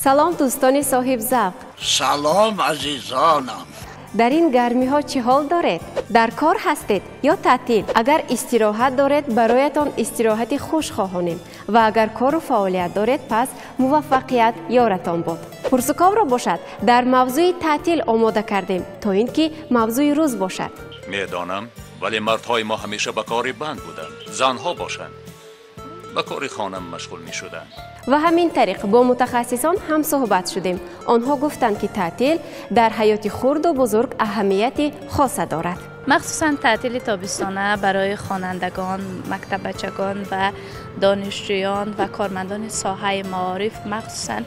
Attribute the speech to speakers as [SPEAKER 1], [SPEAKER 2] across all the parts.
[SPEAKER 1] سلام دوستان صاحب ذوق.
[SPEAKER 2] سلام عزیزانم.
[SPEAKER 1] در این گرمی ها چه حال دارید؟ در کار هستید یا تعطیل؟ اگر استراحت دارید برایتان استراحت خوش خواهانیم و اگر کار و فعالیت دارید پس موفقیت یارتان باد. پرسکاو را باشد در موضوع تعطیل آماده کردیم تا اینکه موضوع روز باشد.
[SPEAKER 3] میدانم ولی مردهای ما همیشه به کار بند بودند. زنها باشند به کار خانه مشغول می شدند.
[SPEAKER 1] و همین طریق با متخصصان هم صحبت شدیم. آنها گفتند که تعطیل در حیات خرد و بزرگ اهمیت خاص دارد.
[SPEAKER 4] مخصوصاً تعطیل تابستانه برای خوانندگان، مکتب بچگان و دانشجویان و کارمندان ساحه معارف مخصوصاً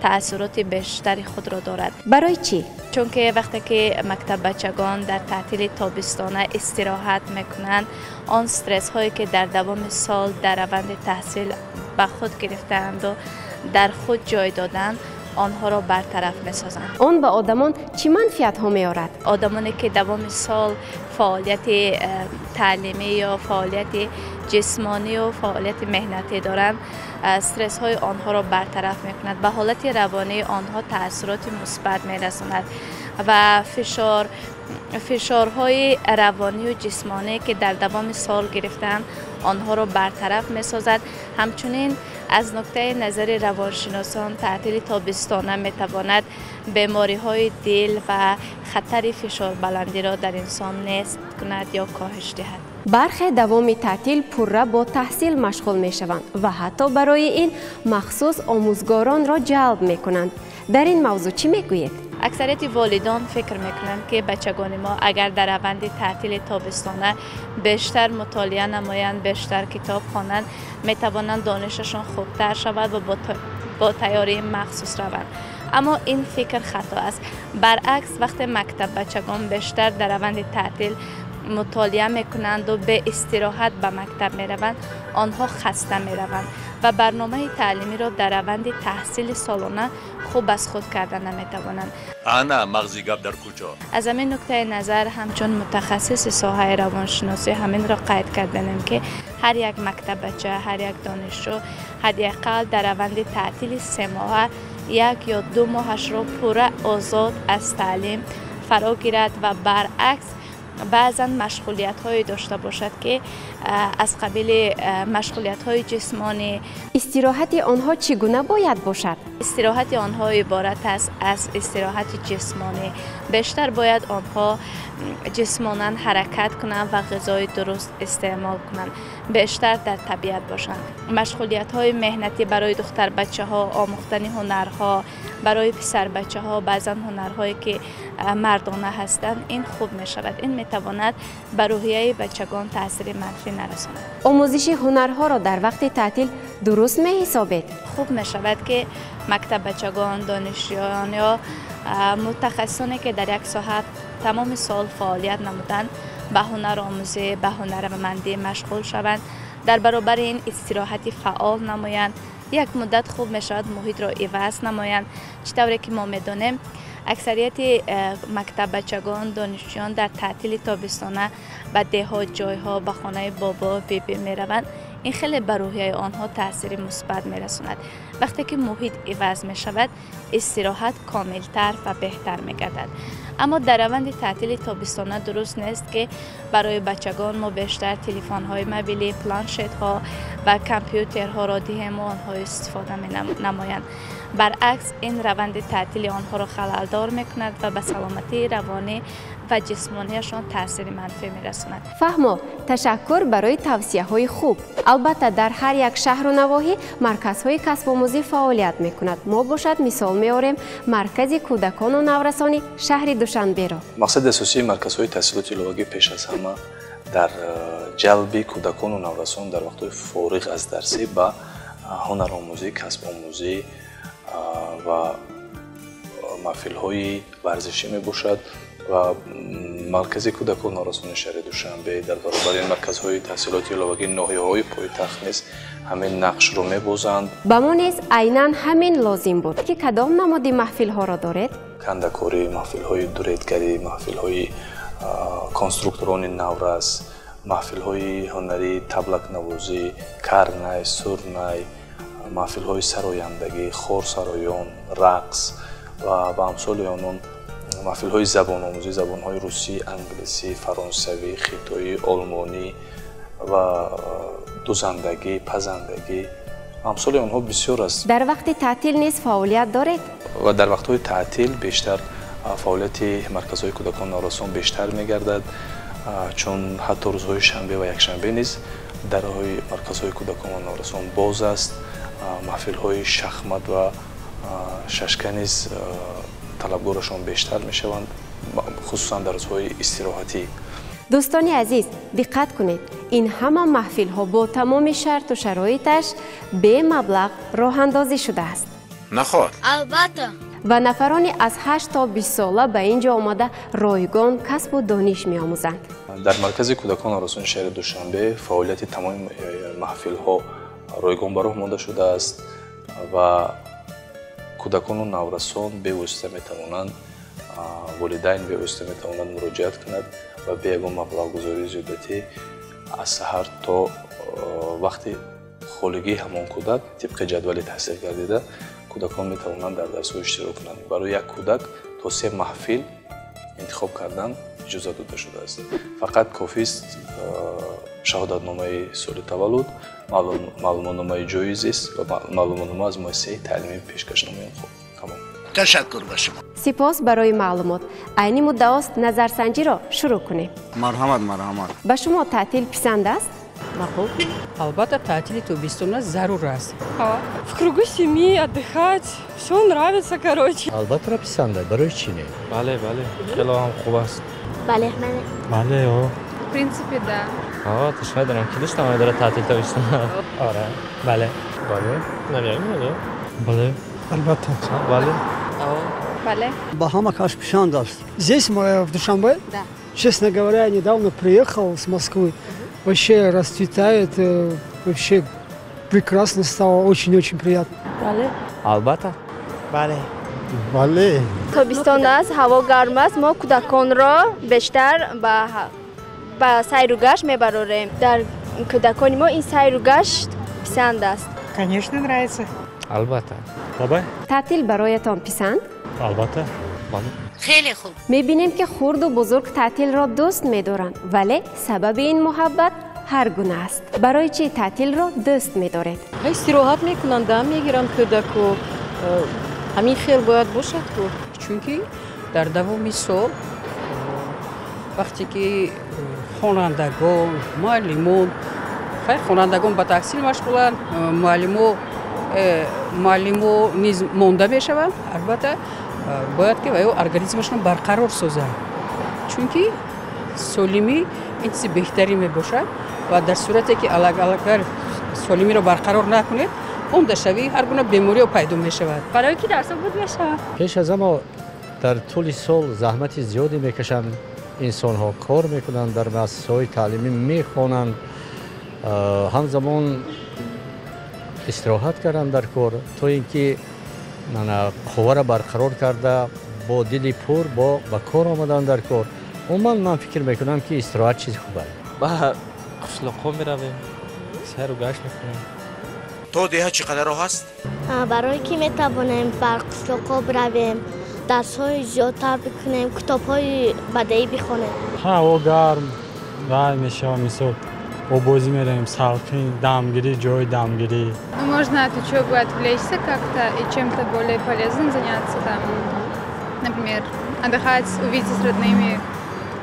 [SPEAKER 4] تأثیرات بیشتری خود را دارد.
[SPEAKER 1] برای چی؟
[SPEAKER 4] چون که وقتی که مکتب بچگان در تعطیل تابستانه استراحت میکنند، آن استرس هایی که در دوام سال در روند تحصیل به خود گرفتند و در خود جای دادند آنها را برطرف می‌سازند.
[SPEAKER 1] آن به آدمان چه منفعت ها می‌آورد؟
[SPEAKER 4] آدمانی که دوام سال فعالیت تعلیمی یا فعالیت جسمانی و فعالیت مهنتی دارند، استرس های آنها را برطرف می‌کند. به حالت روانی آنها تأثیرات مثبت می‌رساند و فشارهای روانی و جسمانی که در دوام سال گرفتند آنها را برطرف می‌سازد. همچنین از نقطه نظر روانشناسان تعطیل تابستانه می‌تواند بیماری‌های دل و خطر فشار بلندی را در انسان نصب کند یا کاهش دهد.
[SPEAKER 1] برخی دوام تعطیل پرره با تحصیل مشغول می‌شوند و حتی برای این مخصوص آموزگاران را جلب می‌کنند. در این موضوع چی می‌گویید؟
[SPEAKER 4] اکثریت والدان فکر میکنند که بچگان ما اگر در روند تعطیل تابستانه بیشتر مطالعه نمایند، بیشتر کتاب خوانند، میتوانند دانششان خوبتر شود و با تیاری مخصوص روند. اما این فکر خطا است. برعکس وقتی مکتب بچگان بیشتر در روند تعطیل مطالعه میکنند و به استراحت به مکتب میروند، آنها خسته میروند و برنامه تعلیمی را در روند تحصیل سالانه خوب از خود کردن نمیتوانند.
[SPEAKER 3] انا مغزی گپ در کجا؟
[SPEAKER 4] از همین نکته نظر همچون متخصص ساحه روانشناسی همین را قید کردیم که هر یک مکتب بچه، هر یک دانشجو حداقل در روند تعطیل 3 ماه 1 یا 2 ماهش را پوره آزاد از تعلیم فرا گیرد و برعکس بعضا مشغولیت هایی داشته باشد که از قبیل مشغولیت های جسمانی.
[SPEAKER 1] استراحت آنها چگونه باید باشد؟
[SPEAKER 4] استراحت آنها عبارت است از استراحت جسمانی. بیشتر باید آنها جسمانا حرکت کنند و غذای درست استعمال کنند. بیشتر در طبیعت باشند. مشغولیت های مهنتی برای دختر بچه ها، آموختن هنرها، برای پسر بچه ها بعضا هنرهایی که مردانه هستند این خوب می شود. این می تواند بر روحیه بچگان تاثیر منفی نرساند.
[SPEAKER 1] آموزش هنرها را در وقت تعطیل درست می حسابید؟
[SPEAKER 4] خوب می شود که مکتب بچگان، دانشجویان یا متخصصانی که در یک ساحت تمام سال فعالیت نمودند به هنر آموزی، به هنرمندی مشغول شوند. در برابر این استراحت فعال نمایند. یک مدت خوب می شود محیط را عوض نمایند. چطوری که ما می دانیم اکثریت مکتب بچگان، دانشجویان در تعطیل تابستانه به دهات جایها به خانه بابا بیبی می روند. این خیلی بر روحیه آنها تاثیر مثبت می رساند. وقتی که محیط عوض می شود استراحت کاملتر و بهتر می گردد. اما در روند تعطیل تابستانه درست نیست که برای بچگان ما بیشتر تلفن های موبیلی، پلانشت ها و کامپیوترها را دهیم و آنها استفاده نمایند. برعکس این روند تعطیل آنها را خلل‌دار میکند و به سلامتی روانی و جسمانیشان تاثیر منفی میرساند.
[SPEAKER 1] فهمو، تشکر برای توصیه های خوب. البته در هر یک شهر و نواحی مرکزهای کسب آموزی فعالیت میکند. ما باشد مثال میاریم مرکز کودکان و نورسانی شهر دوشنبه را.
[SPEAKER 5] مقصد اساسی مرکزهای تحصیلات ایلاگی پیش از همه در جلب کودکان و نورسان در وقت فارغ از درسی به هنر آموزی، کسب آموزی و محفل های ورزشی می باشد و مرکز کودکان و نورسان شهر دوشنبه در برابر این مرکزهای تحصیلات علاوگی ناحیه‌های پایتخت نیز همین نقش رو می بازند.
[SPEAKER 1] به ما نیز عیناً همین لازم بود که کدام نماد محفل ها را دارید؟
[SPEAKER 5] کنده‌کاری، محفل های دوریدگری، محفل های کنسترکتوران نورس، محفل های هنری، تبلک نوازی، کرنای، سرنای، маҳфилҳои сарояндагӣ, хорсароён, рақс ва ба амсоли онон маҳфилҳои забономӯзӣ, забонҳои русӣ, англисӣ, фаронсавӣ, хитоӣ, олмонӣ ва дузандагӣ, пазандагӣ амсоли онҳо бисёр аст.
[SPEAKER 1] дар вақти таътил низ фаъолият доред?
[SPEAKER 5] ва дар вақтҳои таътил бештар фаъолияти марказҳои кӯдакони наврасон бештар мегардад, чун ҳатто рӯзҳои шанбе ва якшанбе низ дарҳои марказҳои кӯдакони наврасон боз аст. маҳфилҳои шахмат ва шашка низ талабгорашон бештар мешаванд, хусусан дар рӯзҳои истироҳатӣ.
[SPEAKER 1] дӯстони азиз, диққат кунед, ин ҳама маҳфилҳо бо тамоми шарту шароиташ бе маблағ роҳандозӣ шудааст.
[SPEAKER 2] наход.
[SPEAKER 6] албатта.
[SPEAKER 1] ва нафарони аз 8 то 20 сола ба ин ҷо омада ройгон касбу дониш меомӯзанд.
[SPEAKER 5] дар маркази кӯдакони наврасони шаҳри душанбе фаъолияти тамоми маҳфилҳо ройгон ба роҳ монда шудааст ва кӯдакону наврасон бевосита метавонанд, волидайн бевосита метавонанд муроҷиат кунад ва бе ягон маблағгузории зиёдатӣ аз саҳар то вақти холигии ҳамон кӯдак тибқи ҷадвали таҳсил гардида кӯдакон метавонанд дар дарсҳо иштирок кунанд. Барои як кӯдак то 3 маҳфил интихоб кардан иҷоза дода шудааст. Фақат кофист шаҳодатномаи соли таваллуд, маълумотномаи ҷоизист ва маълумотнома аз муассисаи таълимии пешкашномаи хуб. Тамом.
[SPEAKER 2] تشکر به شما.
[SPEAKER 1] сипос барои маълумот. айни муддаост назарсанҷиро шурӯъ кунем.
[SPEAKER 7] марҳамат.
[SPEAKER 1] ба шумо таътил писанд аст?
[SPEAKER 8] Маъқул. Албатта таътили тобистона зарур аст.
[SPEAKER 9] В кругу семьи отдыхать. Все нравится, короче.
[SPEAKER 10] Албатта писанда, барои чӣ не?
[SPEAKER 11] Бале, хело ҳам хуб аст.
[SPEAKER 6] Бале,
[SPEAKER 11] Бале,
[SPEAKER 9] В принципе, да.
[SPEAKER 11] то шояд дарам ки дӯстам дора таътил тобистона. Ора. Бале. Намеём? Бале.
[SPEAKER 7] Албатта.
[SPEAKER 11] Бале.
[SPEAKER 4] Бале.
[SPEAKER 7] Бахама каш пишанд аст. Здесь в Душанбе?
[SPEAKER 4] Да.
[SPEAKER 7] Честно говоря, я недавно приехал с Москвы. Вообще расцветает, вообще прекрасно стало, очень-очень приятно.
[SPEAKER 8] Бале.
[SPEAKER 11] Албатта.
[SPEAKER 7] Бале.
[SPEAKER 4] тобистон аст, ҳаво гарм аст, мо кӯдаконро бештар ба сайру гашт мебарорем. Дар кӯдакони мо ин сайру гашт писанд аст.
[SPEAKER 8] Конечно, нравится.
[SPEAKER 11] Албатта.
[SPEAKER 1] таътил бароятон писанд?
[SPEAKER 11] Албатта.
[SPEAKER 6] خیلی خوب.
[SPEAKER 1] мебинем ки хурду бузург таътилро дӯст медоранд, вале сабаби ин муҳаббат ҳар гуна аст. барои чӣ таътилро дӯст медоред?
[SPEAKER 8] истироҳат мекунанд, дам мегиранд кӯдаку. ҳамин хел бояд бошад ку. Чунки дар давоми сол вақте ки хонандагон, муаллимон, хонандагон ба таҳсил машғуланд, муаллимо низ монда мешаванд, албатта бояд ки ваё организмашон барқарор созанд. Чунки солимӣ ин чизи беҳтарин мебошад ва дар сурате ки агар солимиро барқарор накунед, ондашавӣ ҳар гуна бемориҳо пайдо мешавад.
[SPEAKER 9] Барои ки дарсо буд мешавад.
[SPEAKER 10] пеш аз амо дар тӯли сол заҳмати зиёде мекашанд инсонҳо, кор мекунанд, дар муассисаҳои таълимӣ мехонанд, ҳамзамон истироҳат карданд дар кор, то ин ки қувваро барқарор карда бо дили пур ба кор омадан дар кор. умуман ман фикр мекунам ки истироҳат чизи хуб аст.
[SPEAKER 11] ба қишлоқҳо меравем, сайру гашт мекунем.
[SPEAKER 2] تو دیگه چقدر راه هست؟
[SPEAKER 6] برای که میتوانیم بر قشلاق‌ها برویم، درس‌های زیادتر بکنیم، کتاب‌های بدیهی بخونیم.
[SPEAKER 11] ҳаво гарм рай мешавад, мисол обозӣ меравем, салқин, дамгирӣ, ҷои дамгирӣ.
[SPEAKER 9] Можно от учебы отвлечься как-то и чем-то более полезным заняться. Там, например, отдыхать, увидеться с родными.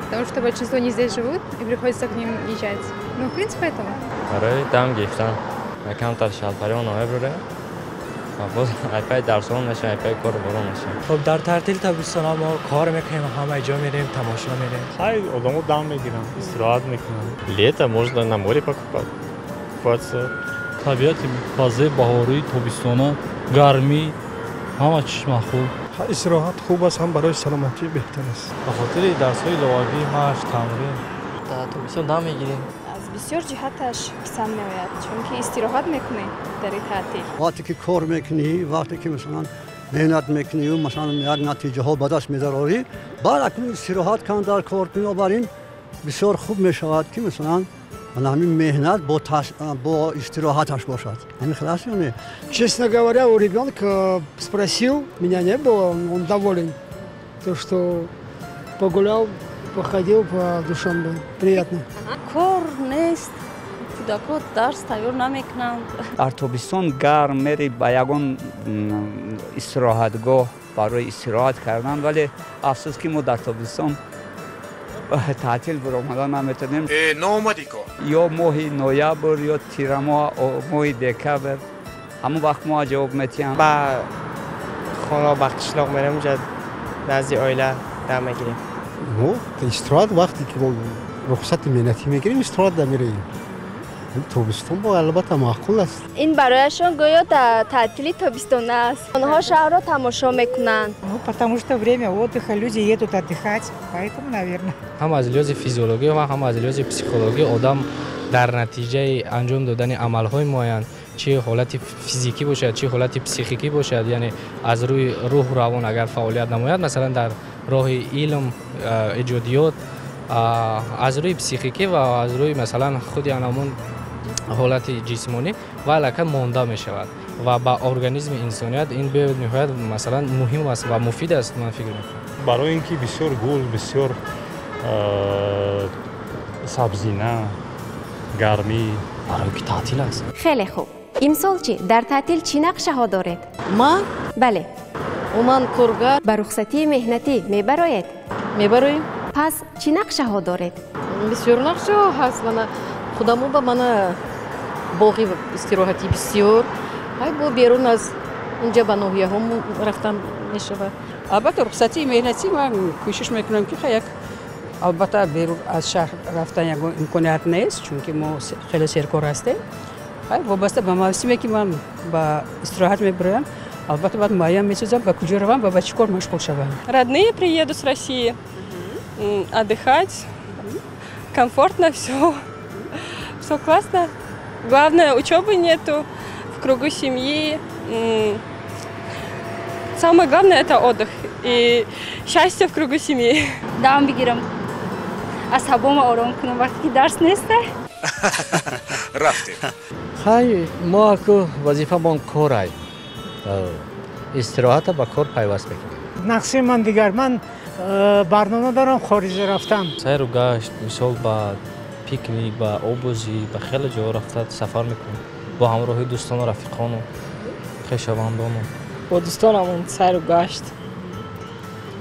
[SPEAKER 9] Потому что большинство не здесь живут и приходится к ним езжать. Ну, в принципе, этого.
[SPEAKER 11] برای دم گرفتن کمتر شلپریان آب رو باز ایپای درسان نشه، ایپای کار برون نشه.
[SPEAKER 12] خب در تعطیل تابستان ما کار میکنیم، همه جا میریم، تماشا میریم.
[SPEAKER 11] خیلی آدمو دم میگیرن، استراحت میکنن. Лето можно на море покупать. Купаться.
[SPEAKER 12] طبیعت فضای بهاری، تابستان، گرمی، همه چیز مخوب.
[SPEAKER 7] استراحت خوب است، هم برای سلامتی بهتر است.
[SPEAKER 12] به خاطر درس‌های لغوی، مشق، تمرین.
[SPEAKER 11] در تابستان دم میگیریم.
[SPEAKER 4] аз бисёр ҷиҳаташ писанд меояд, чунки истироҳат мекунӣ дар ин таътил.
[SPEAKER 7] وقتی که کار میکنی، وقتی که مثلا محنت میکنی و مثلا یک نتیجه ها به دست میاری، بعد اکنون استراحت کن در کار، بنابراین بسیار خوب میشود که مثلا
[SPEAKER 13] همین مهنت با استراحتش باشد. همین خلاص نه.
[SPEAKER 7] Честно говоря, у ребенка спросил, меня не было, он доволен. То, что погулял, походил по Душанбе. Приятно.
[SPEAKER 8] کار نیست. کودکان درس تیار نمیکنند.
[SPEAKER 14] در تابستان گرم میری به یگان استراحتگاه برای استراحت کردن، ولی افسوس که ما در تابستان تعطیل برآمدن نمیتونیم.
[SPEAKER 2] نومدی که
[SPEAKER 14] یا ماه نوامبر یا تیر ماه دکبر همون وقت ما جواب میتیم.
[SPEAKER 15] با خانه با قشلاق میرم اونجا نزد عائله دم میگیریم.
[SPEAKER 16] ما استراحت وقتی که ما رخصت مهنتی میگیریم استراحت دم میریم. تابستان با البته معقول است.
[SPEAKER 17] این برایشان گویا تعطیلی تابستان است. آنها شهر را تماشا میکنند.
[SPEAKER 18] Ну, потому что время отдыха, люди едут отдыхать, поэтому, наверное.
[SPEAKER 19] هم از لحاظ فیزیولوژی و هم از لحاظ پسیکولوژی آدم در نتیجه انجام دادن عملهای معین چه حالت فیزیکی باشد چه حالت پسیکیکی باشد، یعنی از روی روح و روان اگر فعالیت نماید، مثلا در راه علم ایجادیات، از روی پسیکیکی و از روی مثلا خود همون حالت جسمانی و علاقه مانده می شود و با ارگانیسم انسانیت این به نهایت مثلا مهم است و مفید است. من فکر میکنم
[SPEAKER 20] برای اینکه بسیار گل، بسیار سبزینه، گرمی
[SPEAKER 19] برای که تعطیل است.
[SPEAKER 1] خیلی خوب. امسال چی در تعطیل چی نقشه ها دارید؟
[SPEAKER 8] ما
[SPEAKER 1] بله.
[SPEAKER 8] من کارگر
[SPEAKER 1] به رخصتی مهنتی میبرید؟
[SPEAKER 8] میبریم.
[SPEAKER 1] پس چی نقشه ها دارید؟
[SPEAKER 8] بسیار نقشه ها هست. من خودمون با من باقی استراحتی بسیار های با بیرون از اینجا به ناحیه هم رفتن میشود. البته رخصتی مهنتی من کوشش میکنم که یک البته بیرون از شهر رفتن یک امکانیت نیست، چون که ما خیلی سرکار هستیم. های وابسته به موسمی که من با استراحت میبرم، البته بعد معین میسازم به کجا روم و به چی کار مشغول شوم.
[SPEAKER 21] Родные приедут с России отдыхать, комфортно все. Все классно. Главное, учебы нету, в кругу семьи. Самое главное – это отдых и счастье в кругу семьи.
[SPEAKER 17] دام بگیرم. اصحابم آرام کنم وقتی که درس نیسته.
[SPEAKER 2] رفتیم.
[SPEAKER 10] خیلی ما که وظیفه بان کار ای استراحت با کار پیوست بکنیم.
[SPEAKER 18] نقشه من دیگر من برنامه دارم خارج رفتم.
[SPEAKER 11] سیر و گشت مثال با پیکنیک با آبوزی با خیلی جا رفته سفر میکنم با همراهی دوستان و رفیقان و خویشاوندان.
[SPEAKER 21] با دوستانمون سیر و گشت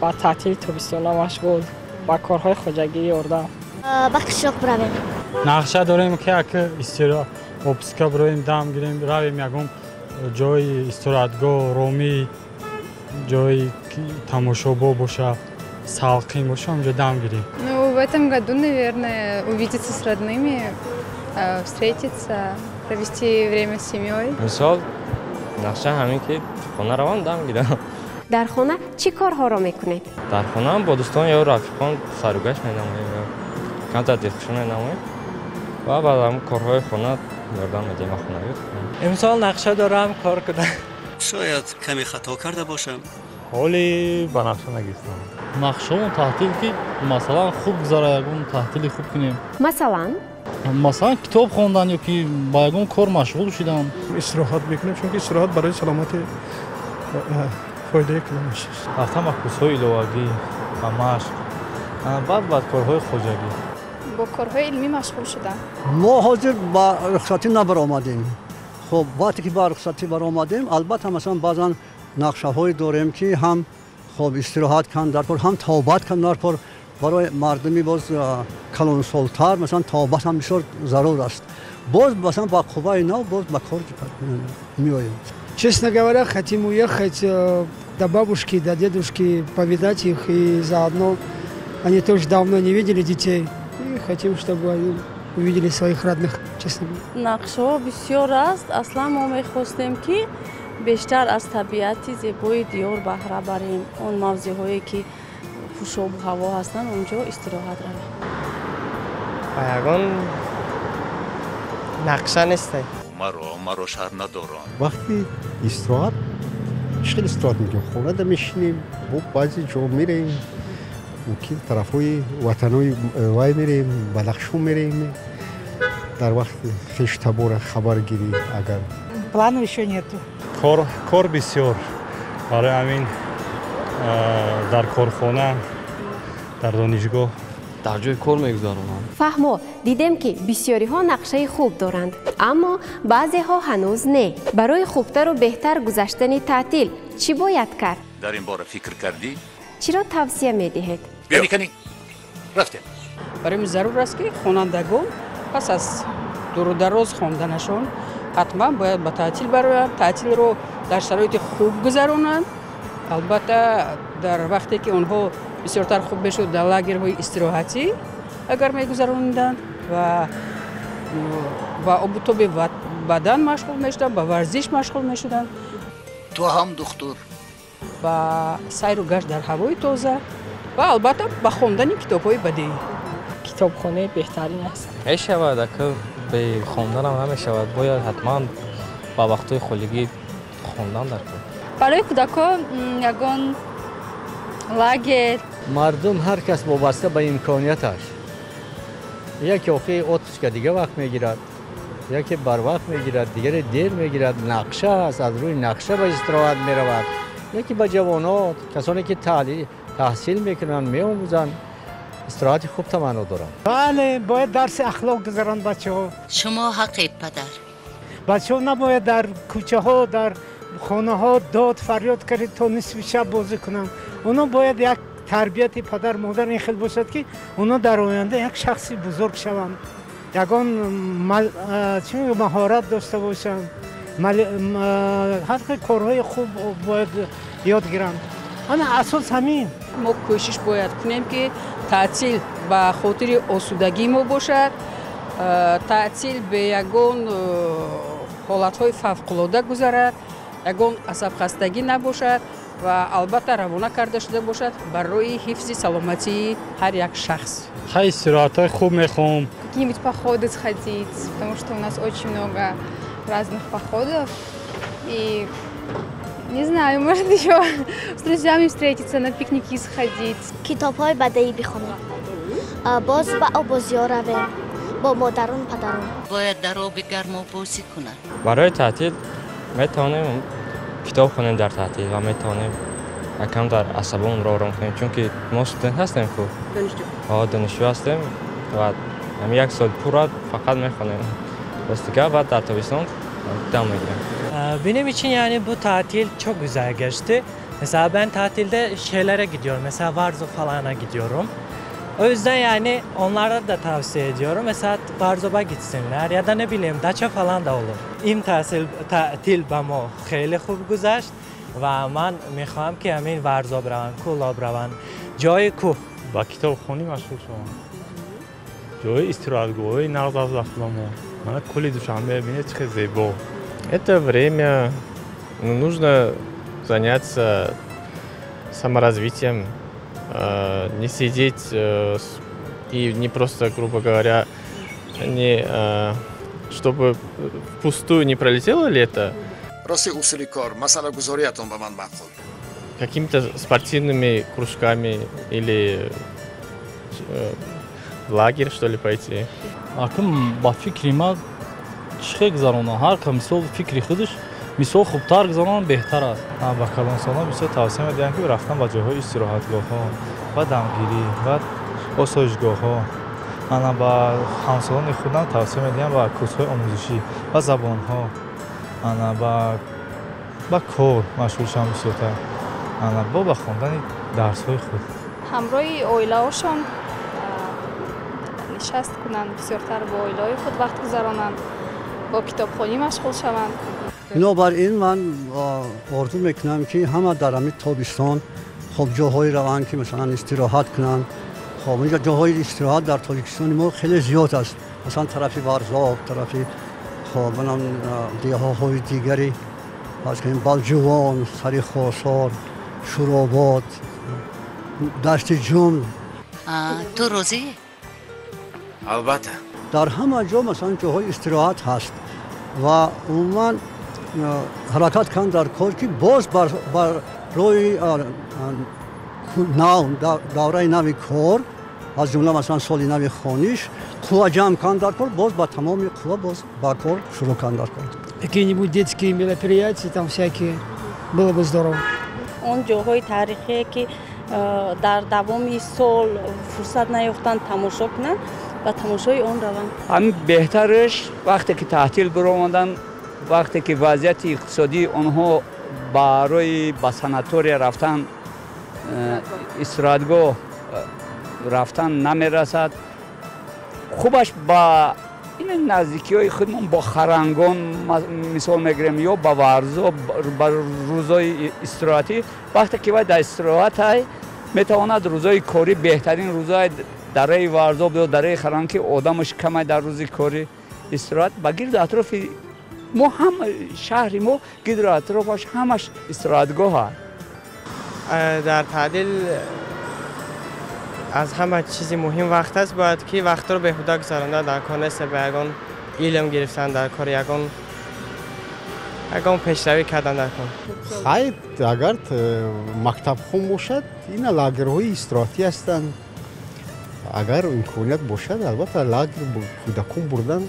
[SPEAKER 21] با تعطیل تابستان مشغول با کارهای خواجگی اردم.
[SPEAKER 6] به قشلاق برویم.
[SPEAKER 12] نقشه داریم که استراحت اپسکا برویم دم گیریم رویم یکم جای استراحتگاه رومی جای تماشابا باشه салқин باشه اونجا دم گیریم.
[SPEAKER 9] Ну, в этом году, наверное, увидеться с родными, встретиться, провести время с семьей.
[SPEAKER 11] مثال نقشه همین که خانه روان دم گیرم.
[SPEAKER 1] در خانه چی کارها را میکنید؟
[SPEAKER 11] در خانه هم با دوستان یا رفیقان سر و گشت مینماییم یا کم تدریخشون مینماییم و بعد هم کارهای خانه یاردم میدیم خانوی.
[SPEAKER 12] امسال نقشه دارم کار کنم.
[SPEAKER 22] شاید کمی خطا کرده باشم.
[SPEAKER 12] حالی با نقشه نگیستم.
[SPEAKER 23] نقشه اون تعطیل که مثلا خوب گذاره یکون تعطیلی خوب کنیم.
[SPEAKER 1] مثلا
[SPEAKER 23] کتاب خوندن یا که با یکون کار مشغول شدن.
[SPEAKER 16] استراحت میکنیم چون که استراحت برای سلامت فایده کلامش است.
[SPEAKER 11] رفتم با کورس‌های ایلواگی و مشق بعد کارهای خواجگی.
[SPEAKER 9] با کارهای علمی مشغول شدم.
[SPEAKER 13] ما حاضر با رخصتی نبرآمدیم. خب وقتی که با رخصتی برآمدیم البته مثلا بعضا نقشه های داریم که هم خب استراحت کن در پر هم توبت کن در پر برای مردمی باز کلان سالتر مثلا توبت هم بسیار ضرور است. باز مثلا با قوای نو باز با کار میاییم.
[SPEAKER 7] Честно говоря, хотим уехать до бабушки, до дедушки, повидать их, и заодно они тоже давно не видели детей. И хотим, чтобы они увидели своих родных, честно говоря.
[SPEAKER 8] نقشه بسیار است. اصلا ما میخواستیم که بیشتر از طبیعت زیبای دیار بهره بریم. اون موضع هایی که خوش آب و هوا هستن اونجا استراحت رویم.
[SPEAKER 15] یگان نقشه نیسته.
[SPEAKER 3] مرا شهر ندارم.
[SPEAKER 16] وقتی استراحت خیلی استراحت میکنیم خونه دا میشینیم با بعضی جا میریم که طرفای وطنای وای میریم بدخشان میریم در وقت خشتبور خبر گیری اگر
[SPEAKER 18] Планов еще нету.
[SPEAKER 20] کار بسیار برای همین در کارخانه در دانشگاه
[SPEAKER 11] در جای کار میگذارونم.
[SPEAKER 1] فهمو دیدم که بسیاری ها نقشه خوب دارند اما بعضی ها هنوز نه. برای خوبتر و بهتر گذشتن تعطیل چی باید کرد؟
[SPEAKER 3] در این باره فکر کردی؟
[SPEAKER 1] چرا توصیه می دهید؟
[SPEAKER 3] کنی رفتیم.
[SPEAKER 8] برای ضرور است که خوانندگان پس از دور و دراز خواندنشان حتما باید به تعطیل بروند. تعطیل رو در شرایط خوب گذرانند. البته در وقتی که آنها بسیارتر خوب بشد در لاگرهای استراحتی اگر میگذراندند و ابتو به بدن مشغول میشدند، به ورزش مشغول میشدند.
[SPEAKER 4] تو هم دختر.
[SPEAKER 8] و سیر و گشت در هوای تازه و البته به خواندن کتاب‌های بدیعی.
[SPEAKER 21] کتابخانه بهترین است.
[SPEAKER 11] میشود که به خواندن هم نمیشود، باید حتما با وقت‌های خالگی خواندن در کار.
[SPEAKER 17] برای کودکان یگان لاگر
[SPEAKER 10] مردم هر کس وابسته به امکانیتش، یکی اوقی اوتش که دیگه وقت میگیرد، یکی بر وقت میگیرد، دیگری دیر میگیرد، نقشه است از روی نقشه به استراحت میرود، یکی به جوانات کسانی که تحصیل میکنن میآموزند استراحت خوب تمنا دارند.
[SPEAKER 18] بله باید درس اخلاق گذارن بچه‌ها.
[SPEAKER 4] شما حقید پدر.
[SPEAKER 18] بچه‌ها نباید در کوچه ها در خانه ها داد فریاد کرد تا نصف شب بازی کنن. اونا باید یک تربیت پدر مادر این خیلی باشد که اونا در آینده یک شخصی بزرگ شوند، یگان مهارت داشته باشند، حتی کارهای خوب باید یاد گیرند. انا اساس همین.
[SPEAKER 8] ما کوشش باید کنیم که تعطیل به خاطر آسودگی ما باشد، تعطیل به یگان حالتهای فوق‌العاده گذرد، یگان عصب خستگی نباشد و البته روانه کرده شده باشد برای حفظ سلامتی هر یک шахс.
[SPEAKER 12] Хай استراحت‌های خوب میخوام.
[SPEAKER 9] Какие-нибудь походы сходить, потому что у нас очень много разных походов. И не знаю, может еще с друзьями встретиться, на пикники сходить.
[SPEAKER 6] کتاب‌های بدیعی بخونیم. باز با آبازی‌ها رویم. با مادران پدران.
[SPEAKER 4] باید در آب گرم و بازی کنن.
[SPEAKER 11] برای تعطیل میتونیم کتاب خونیم در تعطیل و میتونیم یکم در عصبمون رو آرام کنیم، چون که ما استودنت هستیم خوب. دانشجو هستیم و هم یک سال پورا فقط میخونیم. بس دیگه بعد در تابستان devam ediyorum.
[SPEAKER 5] Benim için yani bu tatil çok güzel geçti. Mesela ben tatilde şeylere gidiyorum. Mesela Varzo falan'a gidiyorum. O yüzden yani onlara da tavsiye ediyorum. Mesela Varzob'a gitsinler ya da ne bileyim Daça falan da olur. این tatil با ما خیلی خوب گذشت و من میخوام که همین ورزا بروم، کلاب روم، جای کوه.
[SPEAKER 20] با کتابخوانی مشغول شدم. جای استراحتگاه‌های نقض از اخلاقمو. من کلی Душанбе ببینید چه زیبا.
[SPEAKER 11] Это время нужно заняться саморазвитием, не сидеть и не просто, грубо говоря, чтобы впустую не пролетело лето.
[SPEAKER 2] راستی اصولی کار مسئله گذاریتون به من معقول.
[SPEAKER 11] Какими-то спортивными кружками или в лагерь, что ли, пойти.
[SPEAKER 23] Акым ба фикри ма چه گذرانم هر که مثال فکری خودش مثال خوبتر گذرانم بهتر است.
[SPEAKER 14] با کلانسالان بسیار توصیه میدیم که رفتن به جاهای استراحتگاه ها و دمگیری و آسایشگاه ها. من با همسالان خودم توصیه میدیم با کورس‌های آموزشی و زبان ها. من با کار مشغول شدم بسیارتر. من با خواندن درس های خود.
[SPEAKER 17] همراه عائله‌هاشون نشست کنند، بسیارتر با عائله خود وقت گذرانند، با کتابخوانی مشغول شوند.
[SPEAKER 13] بنابراین من آرزو میکنم که همه در همین تابستان خب جاهایی روان که مثلا استراحت کنند. خب اینجا جاهای استراحت در تاجیکستان ما خیلی زیاد است. مثلا طرف ورزاب، طرف خب دیه‌های دیگری از که بالجوان، سری خاصار، شوراباد، دشت جمل.
[SPEAKER 4] تو روزی؟
[SPEAKER 2] البته.
[SPEAKER 13] در همه جا مثلا جاهای استراحت هست و عموما حرکت کن در کار که باز بر روی دوره نوی کار از جمله مثلا سال نو خانیش قوا جمع کن در کار باز با تمام قوا باز با кор شروع کن در کار.
[SPEAKER 7] Какие-нибудь детские мероприятия, там всякие, было бы здорово.
[SPEAKER 19] Он جاهای تاریخی که در دوام سال فرصت نیافتند تماشا کنند و تماشای آن روند.
[SPEAKER 22] هم بهترش وقتی که تعطیل برآمدن، وقتی که وضعیت اقتصادی آنها برای به سناتوری رفتن استراحتگاه رفتن نمیرسد، خوبش با این نزدیکی های خودمون با خرنگان مثال میگیریم یا با ورزا با روزای استراحتی، وقتی که باید در استراحت های میتواند روزای کاری بهترین روزای دره ورزا یا دره خرنگ که آدمش کمه در روزی کاری استراحت با گرد اطراف ما هم شهر ما گرد اطرافش همش استراحتگاه
[SPEAKER 15] هست. در تعدیل از همه چیز مهم وقت است، باید که وقت رو بهوده گذرانده در کار نیست، به یگان علم گرفتن در کار یگان پیشروی کردن در کار.
[SPEAKER 16] خیر اگر مکتب خون باشد این لاگرهای استراحتی هستند، اگر امکانیت باشد البته لاگر کودکان بردن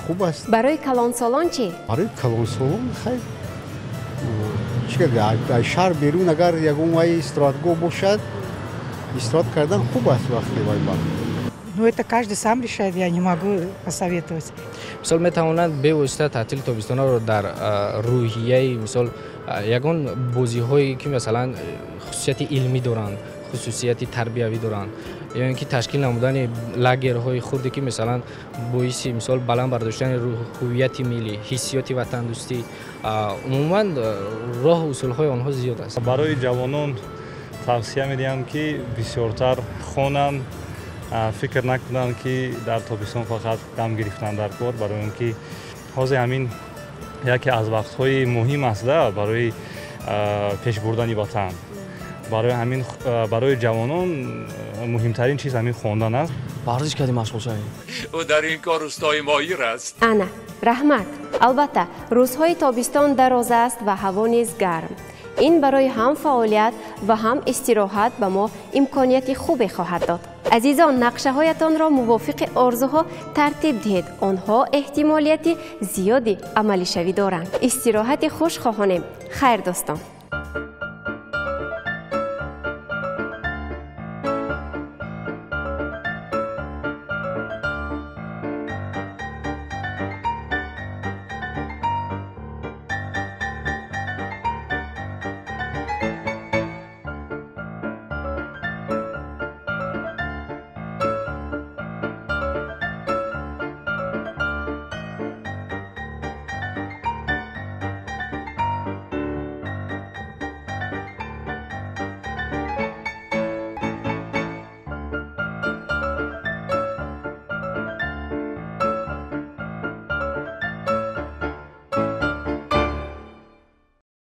[SPEAKER 16] خوب است.
[SPEAKER 1] برای کلانسالان چی؟
[SPEAKER 16] برای کلانسالان خیر چیکار در شهر بیرون اگر یگان وای استراحتگاه باشد استراحت кардан خوب است وقتی وای با.
[SPEAKER 7] Ну это каждый сам решает, я не могу посоветовать.
[SPEAKER 21] مثال میتوانند به واسطه تعطیل تابستان رو در روحیه مثال یگان بازی هایی که مثلا خصوصیت علمی دارند، خصوصیت تربیوی دارند، یا اینکه تشکیل نمودن لاگرهای خودی که مثلا باعث مثال بلند برداشتن هویت ملی، حسیات وطن دوستی، عموما راه و اصول های آنها زیاد است.
[SPEAKER 20] برای جوانان توصیه میدیم که بسیارتر خوانند، فکر نکنند که در تابستان فقط دم گرفتن در کار، برای اینکه حاضر همین یکی از وقت‌های مهم است برای پیش بردن وطن. برای همین برای جوانان مهمترین چیز همین خواندن است.
[SPEAKER 23] ورزش کردی مشغول شوی.
[SPEAKER 3] او در این کار استای ماهر است.
[SPEAKER 1] انا رحمت. البته روزهای تابستان دراز است و هوا نیز گرم. این برای هم فعالیت و هم استراحت به ما امکانیت خوبی خواهد داد. عزیزان، نقشه هایتان را موافق آرزوها ترتیب دهید. آنها احتمالیت زیادی عملی شوی دارند. استراحت خوش خواهانیم. خیر دوستان.